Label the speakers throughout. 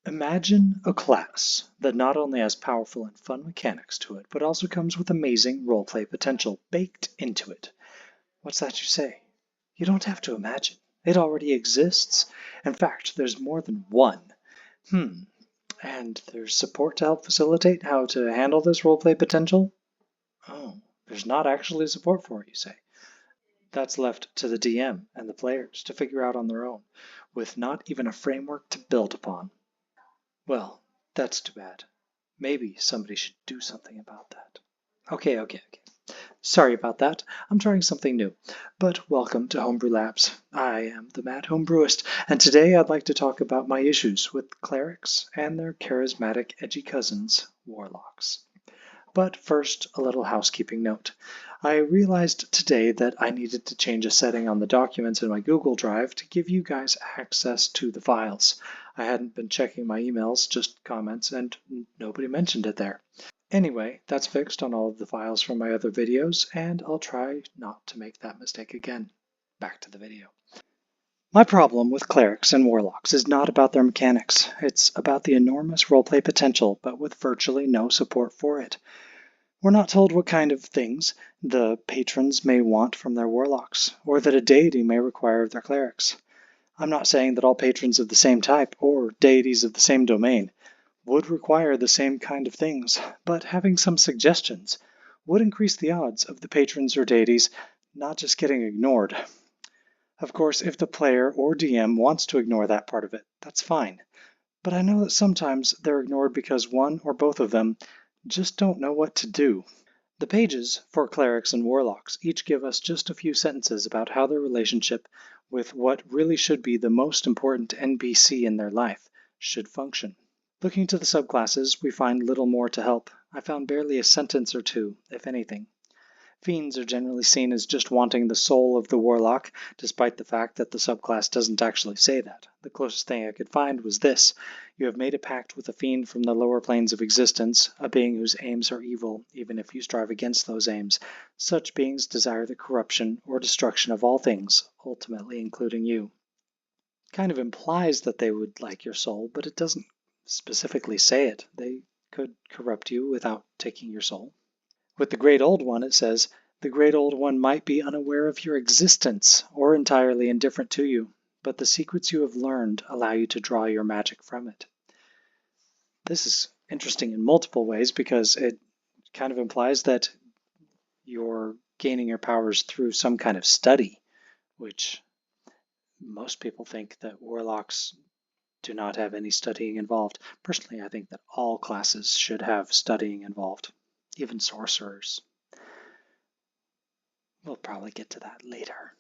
Speaker 1: Imagine a class that not only has powerful and fun mechanics to it, but also comes with amazing roleplay potential baked into it. What's that you say? You don't have to imagine. It already exists. In fact, there's more than one. And there's support to help facilitate how to handle this roleplay potential? Oh, there's not actually support for it, you say. That's left to the DM and the players to figure out on their own, with not even a framework to build upon. Well, that's too bad. Maybe somebody should do something about that. Okay. Sorry about that. I'm trying something new. But welcome to Homebrew Labs. I am the Mad Homebrewist, and today I'd like to talk about my issues with clerics and their charismatic, edgy cousins, Warlocks. But first, a little housekeeping note. I realized today that I needed to change a setting on the documents in my Google Drive to give you guys access to the files. I hadn't been checking my emails, just comments, and nobody mentioned it there. Anyway, that's fixed on all of the files from my other videos, and I'll try not to make that mistake again. Back to the video. My problem with clerics and warlocks is not about their mechanics. It's about the enormous roleplay potential, but with virtually no support for it. We're not told what kind of things the patrons may want from their warlocks, or that a deity may require of their clerics. I'm not saying that all patrons of the same type, or deities of the same domain, would require the same kind of things, but having some suggestions would increase the odds of the patrons or deities not just getting ignored. Of course, if the player or DM wants to ignore that part of it, that's fine. But I know that sometimes they're ignored because one or both of them just don't know what to do. The pages for clerics and warlocks each give us just a few sentences about how their relationship with what really should be the most important NPC in their life should function. Looking to the subclasses, we find little more to help. I found barely a sentence or two, if anything. Fiends are generally seen as just wanting the soul of the warlock, despite the fact that the subclass doesn't actually say that. The closest thing I could find was this: you have made a pact with a fiend from the lower planes of existence, a being whose aims are evil, even if you strive against those aims. Such beings desire the corruption or destruction of all things, ultimately including you. Kind of implies that they would like your soul, but it doesn't specifically say it. They could corrupt you without taking your soul. With the Great Old One, it says, the Great Old One might be unaware of your existence or entirely indifferent to you, but the secrets you have learned allow you to draw your magic from it. This is interesting in multiple ways because it kind of implies that you're gaining your powers through some kind of study, which most people think that warlocks do not have any studying involved. Personally, I think that all classes should have studying involved. Even sorcerers. We'll probably get to that later.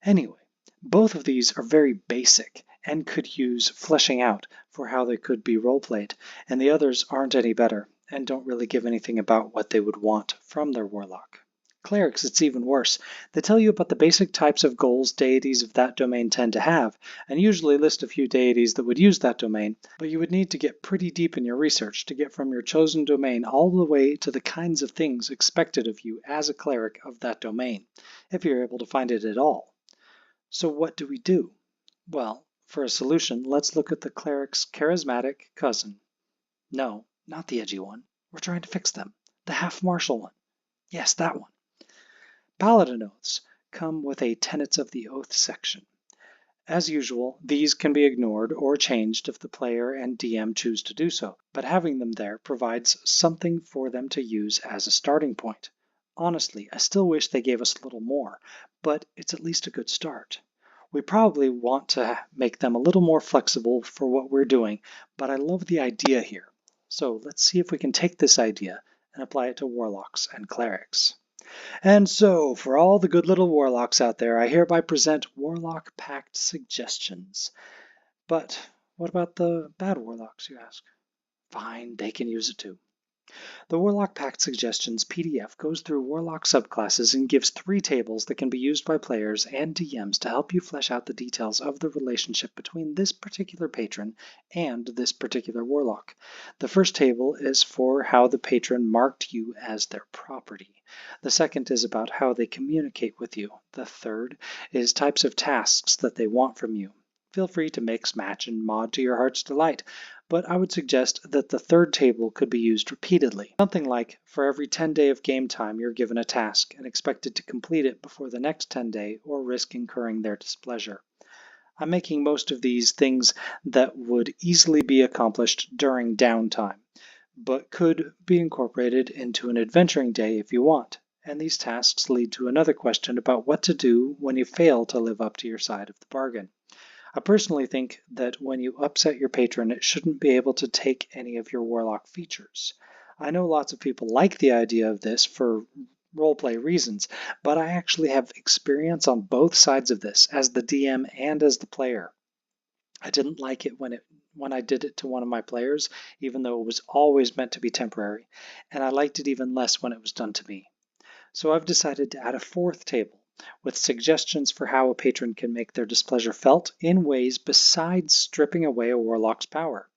Speaker 1: Anyway, both of these are very basic and could use fleshing out for how they could be roleplayed, and the others aren't any better and don't really give anything about what they would want from their warlock. Clerics, it's even worse. They tell you about the basic types of goals deities of that domain tend to have, and usually list a few deities that would use that domain, but you would need to get pretty deep in your research to get from your chosen domain all the way to the kinds of things expected of you as a cleric of that domain, if you're able to find it at all. So what do we do? Well, for a solution, let's look at the cleric's charismatic cousin. No, not the edgy one. We're trying to fix them. The half-martial one. Yes, that one. Paladin oaths come with a Tenets of the Oath section. As usual, these can be ignored or changed if the player and DM choose to do so, but having them there provides something for them to use as a starting point. Honestly, I still wish they gave us a little more, but it's at least a good start. We probably want to make them a little more flexible for what we're doing, but I love the idea here. So let's see if we can take this idea and apply it to warlocks and clerics. And so, for all the good little warlocks out there, I hereby present Warlock Pact suggestions. But what about the bad warlocks, you ask? Fine, they can use it too. The Warlock Pact Suggestions PDF goes through Warlock subclasses and gives 3 tables that can be used by players and DMs to help you flesh out the details of the relationship between this particular patron and this particular Warlock. The first table is for how the patron marked you as their property. The second is about how they communicate with you. The third is types of tasks that they want from you. Feel free to mix, match, and mod to your heart's delight, but I would suggest that the third table could be used repeatedly. Something like, for every 10-day of game time, you're given a task and expected to complete it before the next 10-day or risk incurring their displeasure. I'm making most of these things that would easily be accomplished during downtime, but could be incorporated into an adventuring day if you want. And these tasks lead to another question about what to do when you fail to live up to your side of the bargain. I personally think that when you upset your patron, it shouldn't be able to take any of your Warlock features. I know lots of people like the idea of this for roleplay reasons, but I actually have experience on both sides of this, as the DM and as the player. I didn't like it when I did it to one of my players, even though it was always meant to be temporary, and I liked it even less when it was done to me. So I've decided to add a fourth table, with suggestions for how a patron can make their displeasure felt in ways besides stripping away a Warlock's power.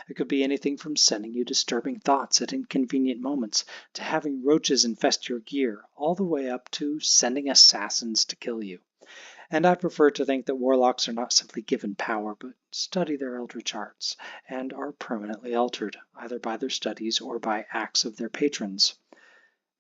Speaker 1: It could be anything from sending you disturbing thoughts at inconvenient moments, to having roaches infest your gear, all the way up to sending assassins to kill you. And I prefer to think that Warlocks are not simply given power, but study their eldritch arts, and are permanently altered, either by their studies or by acts of their patrons.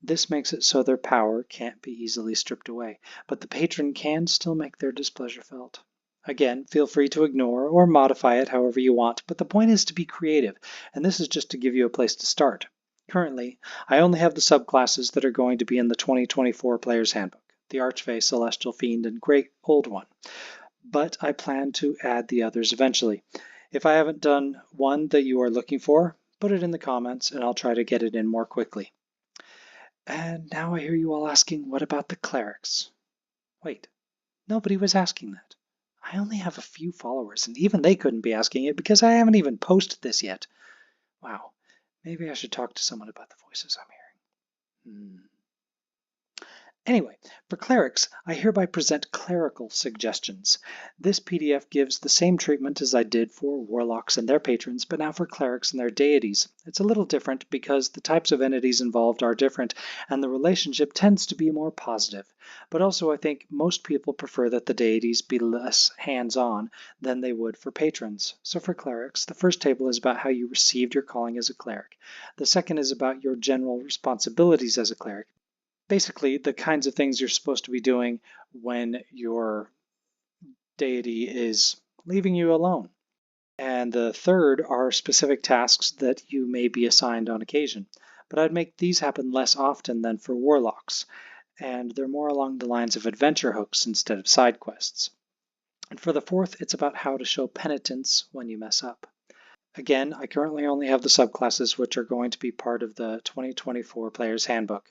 Speaker 1: This makes it so their power can't be easily stripped away, but the patron can still make their displeasure felt. Again, feel free to ignore or modify it however you want, but the point is to be creative, and this is just to give you a place to start. Currently, I only have the subclasses that are going to be in the 2024 Player's Handbook, the Archfey, Celestial Fiend, and Great Old One, but I plan to add the others eventually. If I haven't done one that you are looking for, put it in the comments and I'll try to get it in more quickly. And now I hear you all asking, what about the Clerics? Wait, nobody was asking that. I only have a few followers, and even they couldn't be asking it because I haven't even posted this yet. Wow, maybe I should talk to someone about the voices I'm hearing. Anyway, for Clerics, I hereby present clerical suggestions. This PDF gives the same treatment as I did for Warlocks and their patrons, but now for Clerics and their deities. It's a little different because the types of entities involved are different, and the relationship tends to be more positive. But also I think most people prefer that the deities be less hands-on than they would for patrons. So for Clerics, the first table is about how you received your calling as a cleric. The second is about your general responsibilities as a cleric. Basically, the kinds of things you're supposed to be doing when your deity is leaving you alone. And the third are specific tasks that you may be assigned on occasion. But I'd make these happen less often than for Warlocks, and they're more along the lines of adventure hooks instead of side quests. And for the fourth, it's about how to show penitence when you mess up. Again, I currently only have the subclasses which are going to be part of the 2024 Player's Handbook: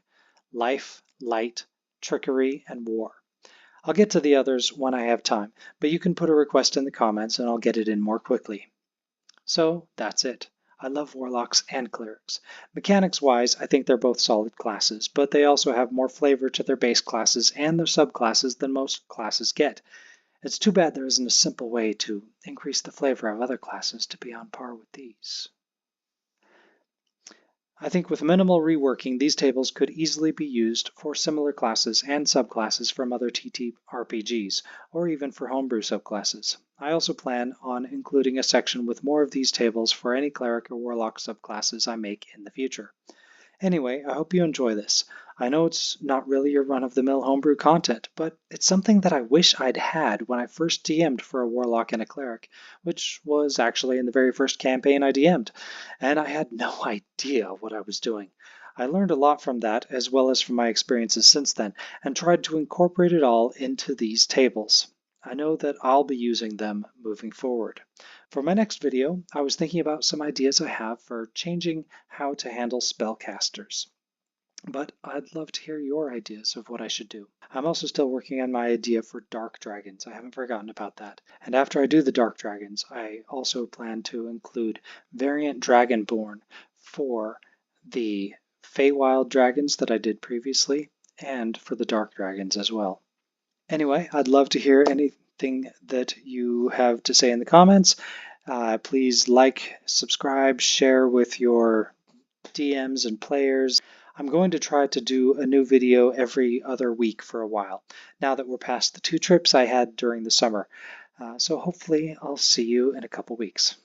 Speaker 1: Life, Light, Trickery, and War. I'll get to the others when I have time, but you can put a request in the comments and I'll get it in more quickly. So that's it. I love Warlocks and Clerics. Mechanics-wise, I think they're both solid classes, but they also have more flavor to their base classes and their subclasses than most classes get. It's too bad there isn't a simple way to increase the flavor of other classes to be on par with these. I think with minimal reworking, these tables could easily be used for similar classes and subclasses from other TTRPGs, or even for homebrew subclasses. I also plan on including a section with more of these tables for any Cleric or Warlock subclasses I make in the future. Anyway, I hope you enjoy this. I know it's not really your run-of-the-mill homebrew content, but it's something that I wish I'd had when I first DM'd for a Warlock and a Cleric, which was actually in the very first campaign I DM'd, and I had no idea what I was doing. I learned a lot from that, as well as from my experiences since then, and tried to incorporate it all into these tables. I know that I'll be using them moving forward. For my next video, I was thinking about some ideas I have for changing how to handle spellcasters. But I'd love to hear your ideas of what I should do. I'm also still working on my idea for Dark Dragons. I haven't forgotten about that. And after I do the Dark Dragons, I also plan to include Variant Dragonborn for the Feywild Dragons that I did previously, and for the Dark Dragons as well. Anyway, I'd love to hear anything that you have to say in the comments. Please like, subscribe, share with your DMs and players. I'm going to try to do a new video every other week for a while, now that we're past the 2 trips I had during the summer. So hopefully I'll see you in a couple weeks.